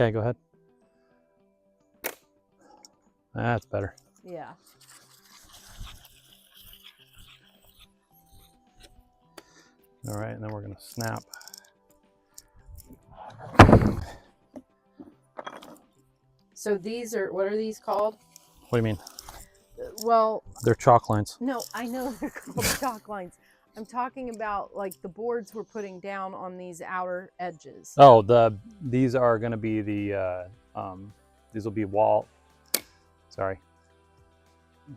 Okay, go ahead. That's better. Yeah. All right, and then we're gonna snap. So these are, what are these called? What do you mean? Well, They're chalk lines. no, I know they're called chalk lines. I'm talking about like the boards we're putting down on these outer edges. Oh, these are gonna be the these will be wall. Sorry.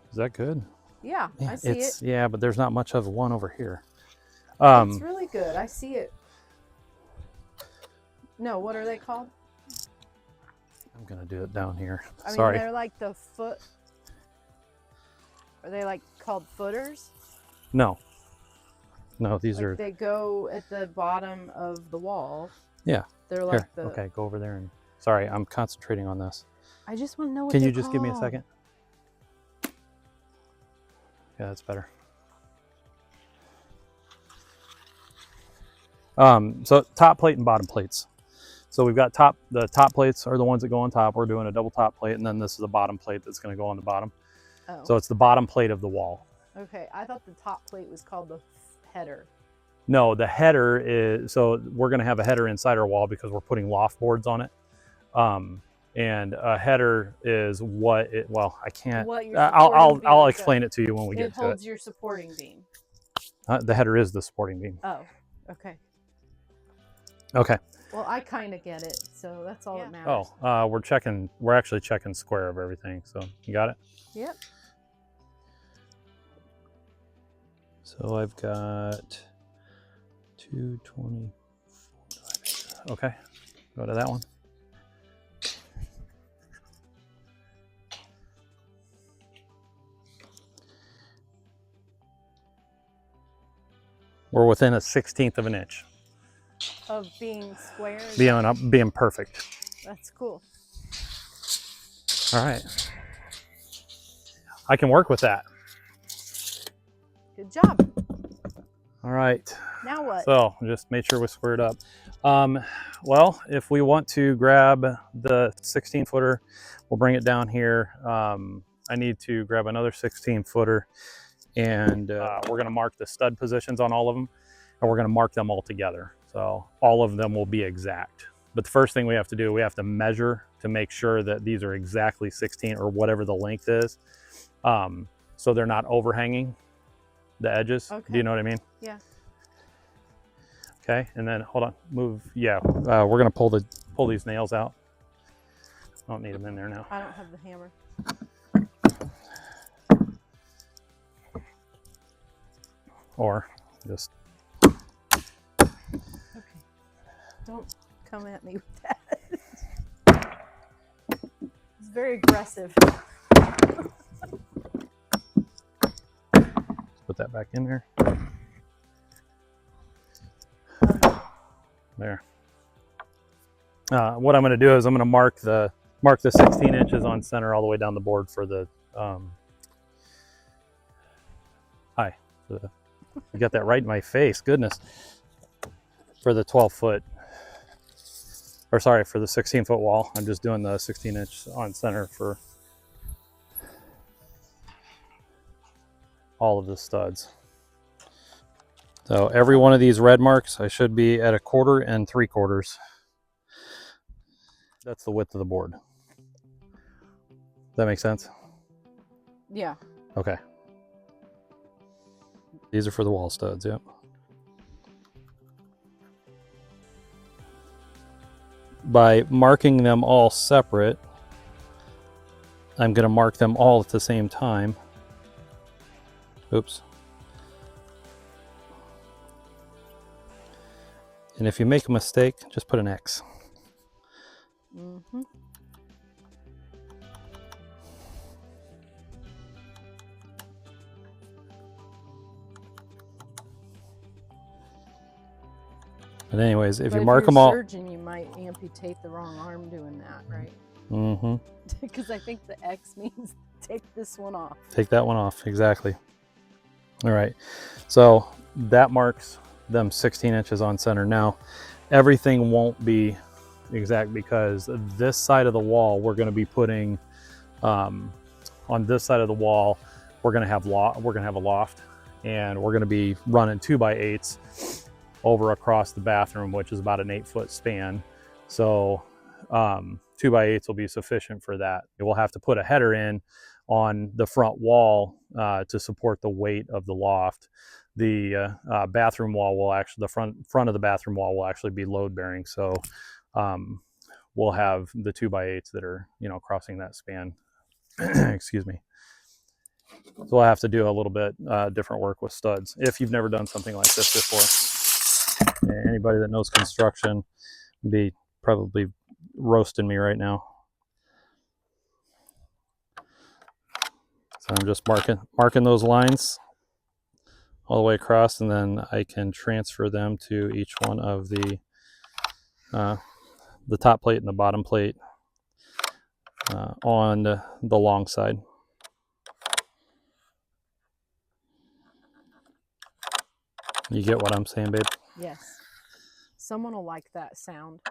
Is that good? Yeah, Yeah, I see it. Yeah, but there's not much of one over here. It's really good. I see it. No, what are they called? I'm gonna do it down here. I mean, Sorry. they're like the foot. Are they like called footers? No. No, these Like are. they go at the bottom of the wall. Yeah. They're like Here. the. Okay, go over there and. Sorry, I'm concentrating on this. I just want to know what. Can they're you just give me a called. second? Yeah, that's better. So top plate and bottom plates. So we've got the top plates are the ones that go on top. We're doing a double top plate, and then this is a bottom plate that's going to go on the bottom. Oh. So it's the bottom plate of the wall. Okay, I thought the top plate was called the header. No, the header is, so we're going to have a header inside our wall because we're putting loft boards on it. And a header is what it, well, I can't, What your I'll supporting beam explain it to you when we get to it. It holds your supporting beam. The header is the supporting beam. Oh, okay. Okay. Well, I kind of get it, so that's all that matters. Oh, we're actually checking square of everything. So you got it? Yep. So I've got 220. Okay, go to that one. We're within a 1/16 of an inch. Of being square? Being perfect. That's cool. All right. I can work with that. Good job. All right. Now what? So just make sure we're squared up. Well, if we want to grab the 16-footer, we'll bring it down here. I need to grab another 16-footer, and we're going to mark the stud positions on all of them, and we're going to mark them all together. So all of them will be exact. But the first thing we have to do, we have to measure to make sure that these are exactly 16 or whatever the length is. So they're not overhanging the edges. Okay. Do you know what I mean? Yeah. Okay, and then hold on, move. Yeah, we're gonna pull these nails out. I don't need them in there now. I don't have the hammer. Or just. Okay. Don't come at me with that. It's very aggressive. Put that back in there. There. What I'm going to do is I'm going to mark the 16 inches on center all the way down the board for the you got that right in my face, goodness, for the 12-foot, or sorry, for the 16-foot wall. I'm just doing the 16 inch on center for all of the studs. So every one of these red marks, I should be at 1/4 and 3/4. That's the width of the board. Does that make sense? Yeah. Okay. These are for the wall studs, yep. By marking them all separate, I'm going to mark them all at the same time. Oops. And if you make a mistake, just put an X. Mm-hmm. But anyways, if But you mark them all... If you're a surgeon, you might amputate the wrong arm doing that, right? Mm-hmm. Because I think the X means take this one off. Take that one off, exactly. All right, so that marks them 16 inches on center. Now, everything won't be exact because this side of the wall we're going to be putting on this side of the wall we're going to have a loft, and we're going to be running 2x8s over across the bathroom, which is about an 8-foot span. So 2x8s will be sufficient for that. We'll have to put a header in on the front wall to support the weight of the loft. The bathroom wall will actually, the front of the bathroom wall will actually be load bearing. So we'll have the 2x8s that are, you know, crossing that span. Excuse me. So we'll have to do a little bit different work with studs if you've never done something like this before. Anybody that knows construction would be probably roasting me right now. So I'm just marking those lines all the way across, and then I can transfer them to each one of the top plate and the bottom plate on the long side. You get what I'm saying, babe? Yes. Someone will like that sound.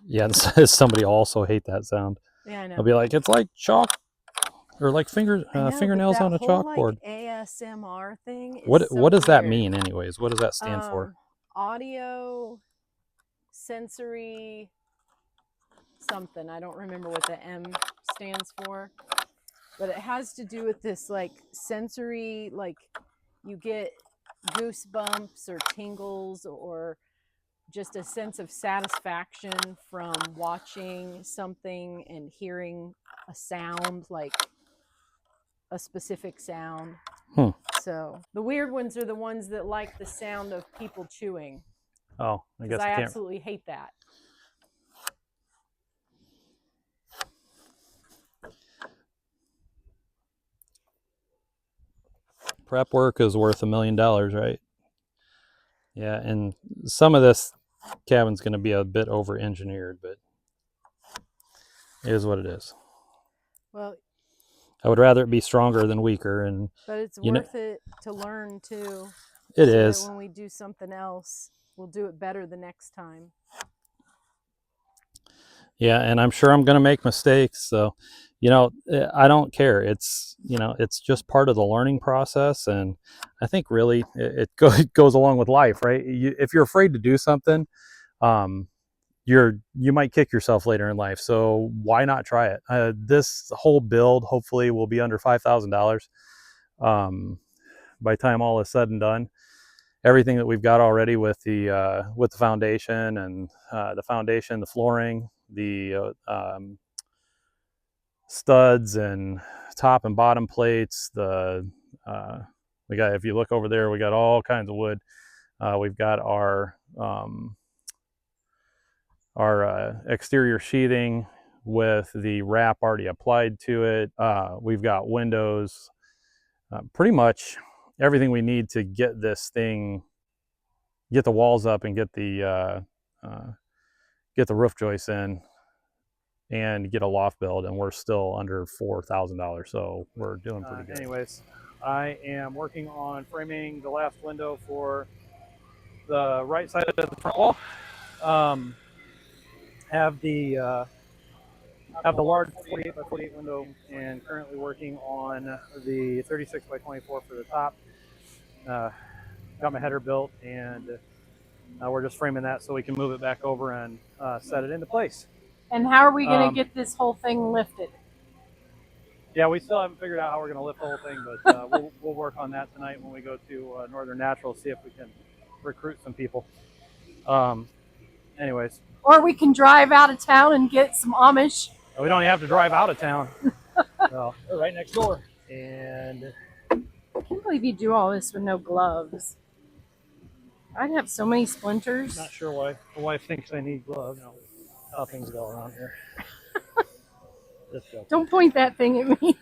Yeah, somebody also hate that sound. Yeah, I know. They'll be like, it's like chalk, or like fingernails on a chalkboard. Like ASMR thing. What does that weird. mean, anyways? What does that stand for? Audio, sensory, something. I don't remember what the M stands for, but it has to do with this like sensory, like you get goosebumps or tingles or just a sense of satisfaction from watching something and hearing a sound, like a specific sound. So the weird ones are the ones that like the sound of people chewing. Oh, I guess I absolutely hate that. Prep work is worth $1 million, right? Yeah, and some of this cabin's going to be a bit over engineered, but it is what it is. Well, I would rather it be stronger than weaker, and but it's worth it to learn too. It is. That when we do something else, we'll do it better the next time. Yeah, and I'm sure I'm going to make mistakes. So, you know, I don't care. It's, you know, it's just part of the learning process. And I think really it goes along with life, right? If you're afraid to do something, you might kick yourself later in life. So why not try it? This whole build hopefully will be under $5,000 by the time all is said and done. Everything that we've got already with the foundation and the flooring, the studs and top and bottom plates. We got, if you look over there, we got all kinds of wood. We've got our exterior sheathing with the wrap already applied to it. We've got windows, pretty much everything we need to get this thing, get the walls up and get the roof joists in and get a loft build, and we're still under $4,000, so we're doing pretty good. Anyways, I am working on framing the last window for the right side of the front wall. Have the large 48 by 48 window, and currently working on the 36 by 24 for the top. Got my header built, and we're just framing that so we can move it back over and set it into place. And how are we going to get this whole thing lifted? Yeah, we still haven't figured out how we're going to lift the whole thing, but we'll work on that tonight when we go to Northern Natural, see if we can recruit some people. Anyways. Or we can drive out of town and get some Amish. We don't have to drive out of town. Well, they're right next door. And I can't believe you do all this with no gloves. I'd have so many splinters. Not sure why the wife thinks I need gloves. You know how things go around here. Just go. Don't point that thing at me.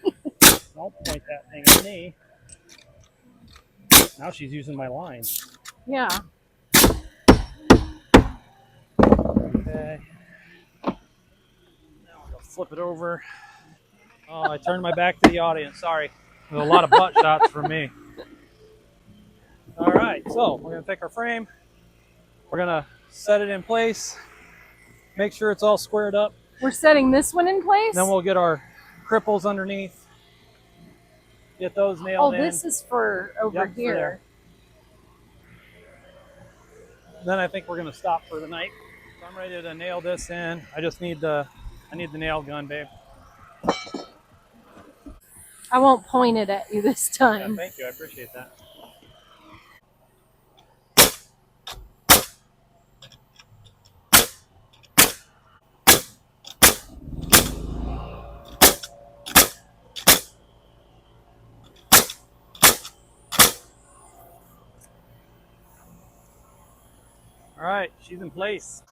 Don't point that thing at me. Now she's using my line. Yeah. Okay. Now I'll flip it over. Oh, I turned my back to the audience. Sorry. There's a lot of butt shots from me. All right, so we're going to take our frame. We're going to set it in place. make sure it's all squared up. We're setting this one in place? Then we'll get our cripples underneath. Get those nailed in. Oh, this is for over Yep, for here. there. Then I think we're gonna stop for the night. So I'm ready to nail this in. I just need I need the nail gun, babe. I won't point it at you this Yeah, time. thank you, I appreciate that. All right, she's in place.